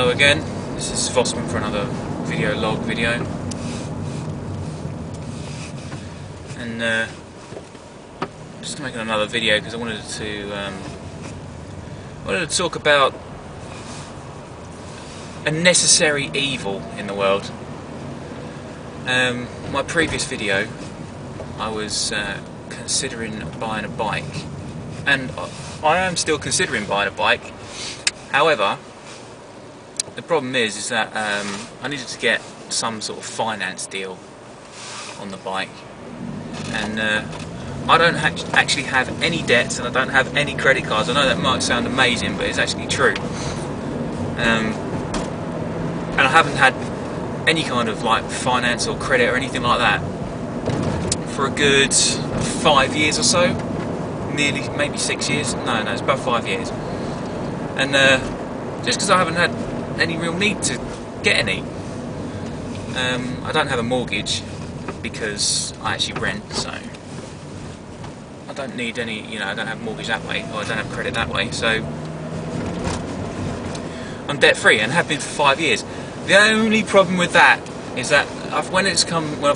Hello again, this is Vosman for another log video, and just making another video because I wanted to talk about a necessary evil in the world. My previous video, I was considering buying a bike, and I am still considering buying a bike. However, the problem is that I needed to get some sort of finance deal on the bike, and I don't actually have any debts, and I don't have any credit cards. I know that might sound amazing, but it's actually true. And I haven't had any kind of like finance or credit or anything like that for a good 5 years or so, nearly, maybe 6 years. No, it's about 5 years. And just because I haven't had any real need to get any. I don't have a mortgage because I actually rent, so I don't need any, I don't have a mortgage that way, or I don't have credit that way, so I'm debt free and have been for 5 years. The only problem with that is that when I've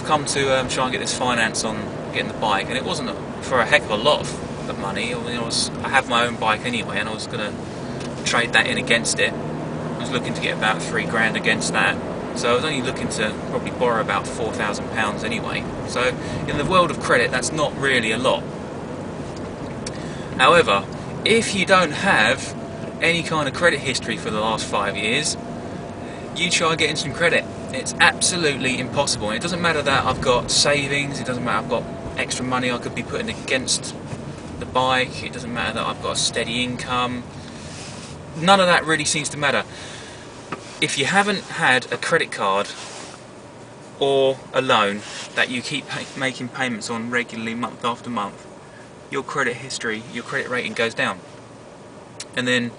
come to try and get this finance on getting the bike, and it wasn't for a heck of a lot of money. I mean, I have my own bike anyway, and I was going to trade that in against it. I was looking to get about £3 against that, so I was only looking to probably borrow about £4,000 anyway. So in the world of credit, that's not really a lot. However, if you don't have any kind of credit history for the last 5 years, you try getting some credit. It's absolutely impossible. And it doesn't matter that I've got savings, it doesn't matter I've got extra money I could be putting against the bike, it doesn't matter that I've got a steady income. None of that really seems to matter. If you haven't had a credit card or a loan that you keep making payments on regularly month after month, your credit history, your credit rating goes down. And then,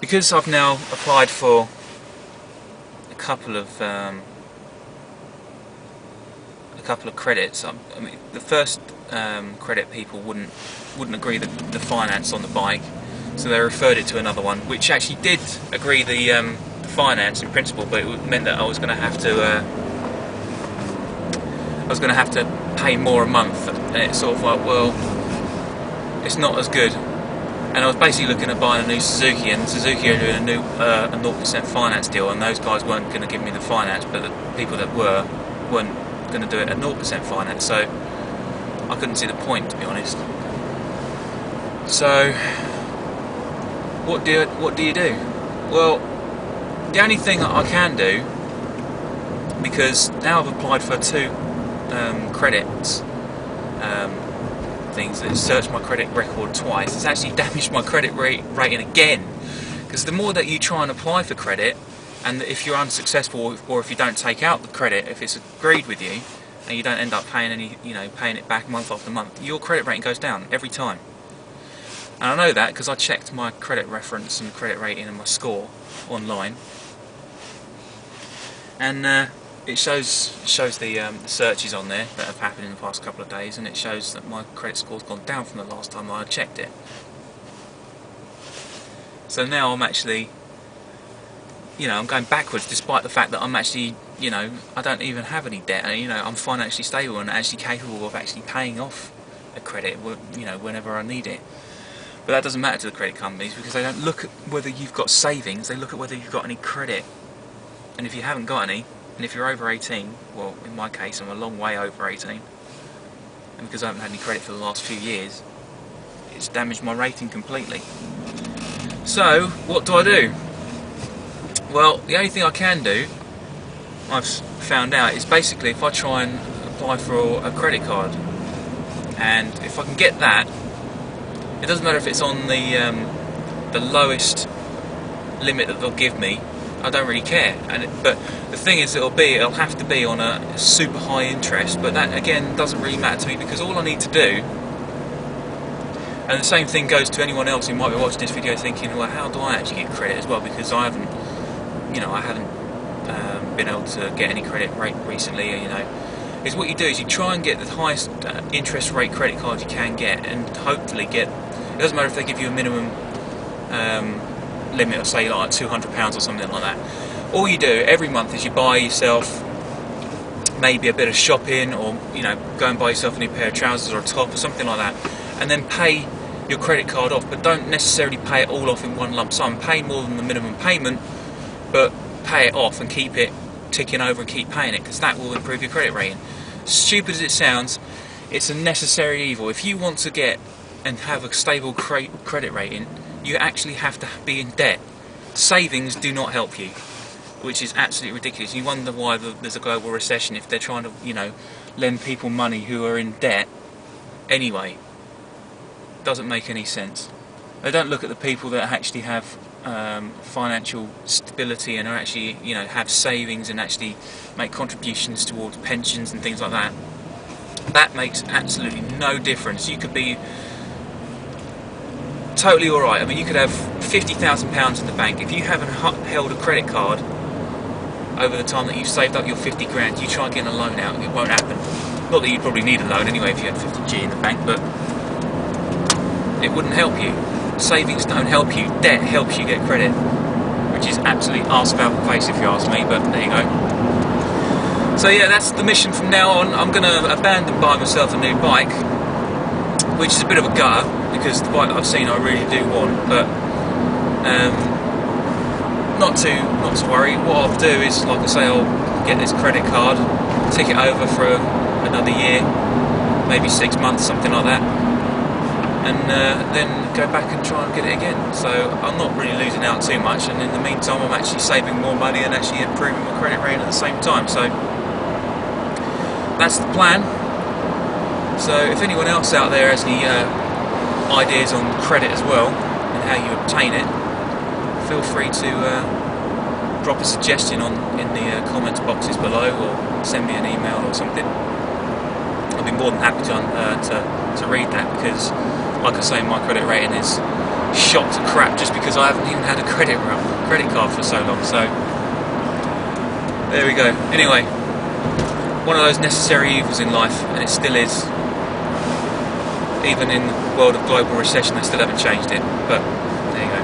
because I've now applied for a couple of credits, I mean, the first credit people wouldn't agree the finance on the bike, so they referred it to another one, which actually did agree the finance in principle, but it meant that I was going to have to pay more a month, and it's sort of like, well, it's not as good. And I was basically looking at buying a new Suzuki, and Suzuki are doing a new a 0% finance deal, and those guys weren't going to give me the finance, but the people that weren't going to do it at 0% finance, so I couldn't see the point, to be honest. So what do you do? Well, the only thing that I can do, because now I've applied for 2 credits things that searched my credit record twice, it's actually damaged my credit rating again. Because the more that you try and apply for credit, and if you're unsuccessful, or if you don't take out the credit, if it's agreed with you and you don't end up paying paying it back month after month, your credit rating goes down every time. And I know that because I checked my credit reference and credit rating and my score online, and it shows the searches on there that have happened in the past couple of days, and it shows that my credit score's gone down from the last time I checked it. So now I'm actually, I'm going backwards, despite the fact that I'm actually, I don't even have any debt, and I'm financially stable and actually capable of actually paying off a credit, whenever I need it. But that doesn't matter to the credit companies, because they don't look at whether you've got savings, they look at whether you've got any credit. And if you haven't got any, and if you're over 18, well, in my case, I'm a long way over 18, and because I haven't had any credit for the last few years, it's damaged my rating completely. So, what do I do? Well, the only thing I can do, I've found out, is basically if I try and apply for a credit card, and if I can get that, it doesn't matter if it's on the lowest limit that they'll give me, I don't really care. But the thing is, it'll have to be on a super high interest, but that again doesn't really matter to me, because all I need to do, and the same thing goes to anyone else who might be watching this video thinking, well, how do I actually get credit as well, because I haven't been able to get any credit rate recently, is what you do is you try and get the highest interest rate credit card you can get, and hopefully get, it doesn't matter if they give you a minimum limit of say like £200 or something like that. All you do every month is you buy yourself maybe a bit of shopping, or go and buy yourself a new pair of trousers or a top or something like that, and then pay your credit card off, but don't necessarily pay it all off in one lump sum. Pay more than the minimum payment, but pay it off and keep it ticking over and keep paying it, because that will improve your credit rating. Stupid as it sounds, it's a necessary evil. If you want to get and have a stable credit rating, you actually have to be in debt. Savings do not help you, which is absolutely ridiculous. You wonder why there's a global recession if they're trying to, lend people money who are in debt anyway. Doesn't make any sense. They don't look at the people that actually have financial stability and are actually, have savings and actually make contributions towards pensions and things like that. That makes absolutely no difference. You could be totally alright. I mean, you could have £50,000 in the bank. If you haven't held a credit card over the time that you've saved up your 50 grand, you try getting a loan out, it won't happen. Not that you'd probably need a loan anyway if you had 50g in the bank, but it wouldn't help you. Savings don't help you. Debt helps you get credit, which is absolutely arse about the face if you ask me, but there you go. So yeah, that's the mission from now on. I'm going to abandon buying myself a new bike, which is a bit of a gutter, because the bike that I've seen I really do want, but not to worry. What I'll do is, like I say, I'll get this credit card, tick it over for another year, maybe 6 months, something like that, and then go back and try and get it again. So I'm not really losing out too much, and in the meantime I'm actually saving more money and actually improving my credit rating at the same time. So that's the plan. So if anyone else out there has any ideas on credit as well and how you obtain it, feel free to drop a suggestion in the comments boxes below, or send me an email or something. I'll be more than happy to read that, because like I say, my credit rating is shot to crap just because I haven't even had a credit card for so long. So there we go. Anyway, one of those necessary evils in life, and it still is. Even in the world of global recession, they still haven't changed it. But there you go.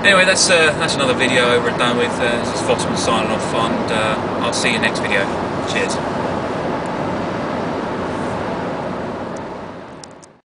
Anyway, that's another video over and done with. This is Vosman signing off, and I'll see you next video. Cheers.